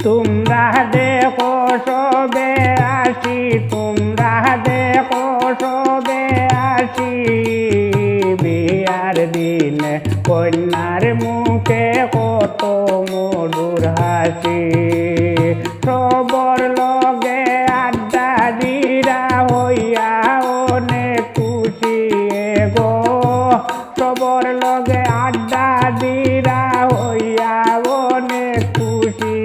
তোমরা দেখো সবে আসি, তোমরা দেখো সবে আসি, বিয়ার দিন কন্যার মুখে কত মধুর হাসি। সবর লগে আড্ডা দিরা হইয়া অনেক খুশি গো, সবর লগে আড্ডা দিরা হইয়া অনেক খুশি।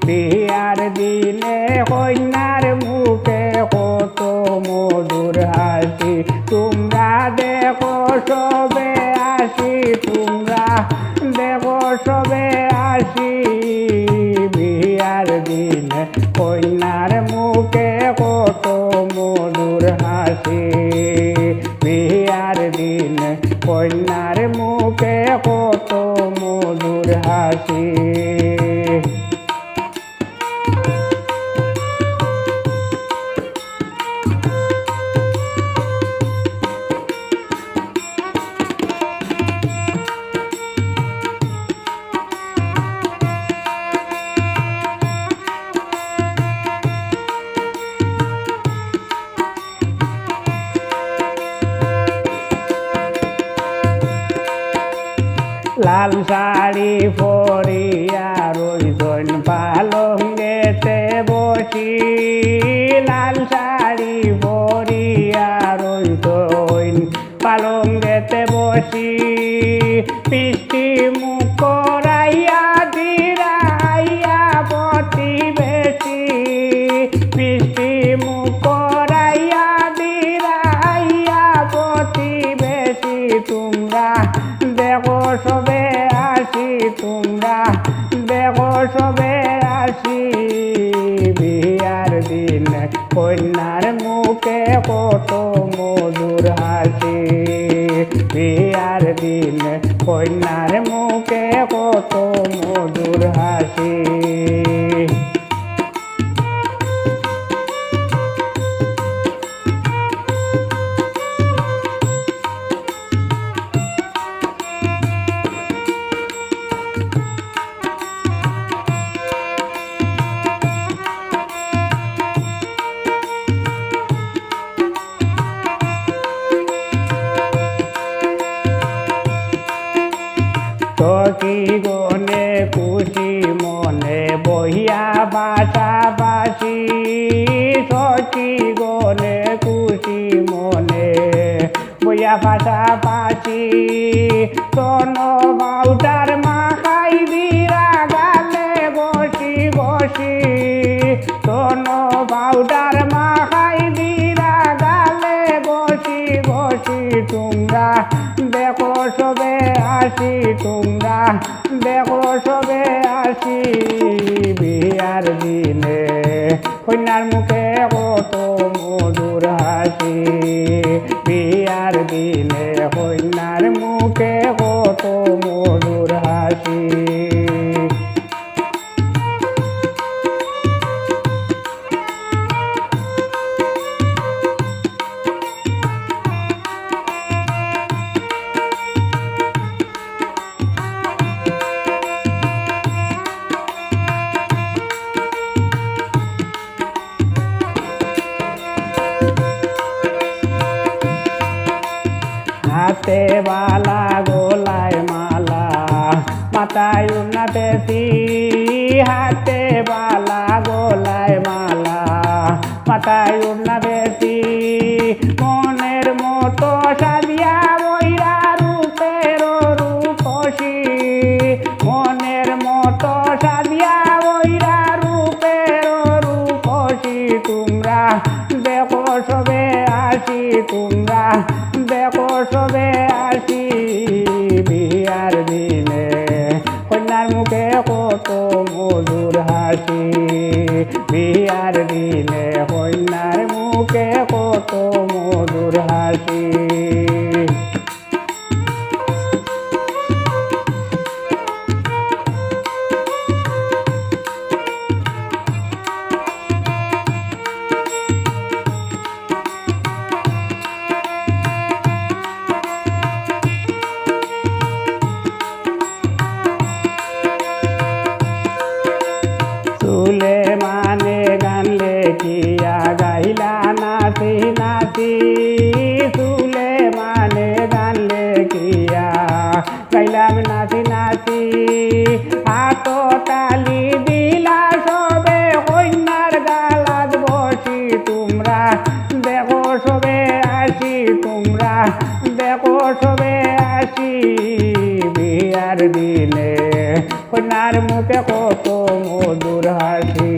বিয়ার দিনে কন্যার মুখে কত মধুর হাসি। তোমরা দেখো সবে আসি, তোমরা দেখো সবে আসি, বিয়ার দিনে কন্যার মুখে কত মধুর হাসি। বিয়ার দিনে কন্যার মুখে কত মধুর হাসি। লাল শাড়ি পরিয়া রইজন পালঙ্গেতে বসি, লাল শাড়ি পরিয়া রইজন পালঙ্গেতে বসি। পিষ্টি মুখ করাইয়া দিরাইয়া প্রতিবেশী, পিষ্টি মুখ করাইয়া দিরাইয়া প্রতিবেশী। তোমরা দেখো সবে আসি, তোমরা দেখো সবে আসি, বিয়ার দিন কন্যার মুখে কত মধুর হাসি। বিয়ার দিন কন্যার মুখে কত মধুর হাসি। সখী গনে খুশি মনে বহিয়া পাশাপাশি, সখী গনে খুশি মনে বইয়া পাশাপাশি। তন বাউটার মাখাই দিরা গালে বসি বসি, তন বাউটার মাখাই দিরা গালে বসি বসি। তোমরা দেখো সবে আসি, তোমরা দেখো সবে আসি, বিয়ার দিনে কন্যার মুখে কত মধুর হাসি। বিয়ার দিনে কন্যার মুখে কত মধুর হাসি। হাতে বালা গোলায় মালা মাথায় উন্না পেশি, হাতে বালা গোলায় মালা মাথায় উন্না পেশি। মনের মতো সাজিয়া বইরা রূপের রূপসী, মনের মতো সাজিয়া বইরা রূপের রূপসী। তোমরা দেখো সবে আসি, তোমরা দেখো সবে আসি, বিয়ার দিনে কন্যার মুখে কত মধুর হাসি। বিয়ার দিনে কন্যার মুখে কত মধুর হাসি। সবে আসি বিয়ার দিনে কন্যার মুখে কত মধুর হাসি।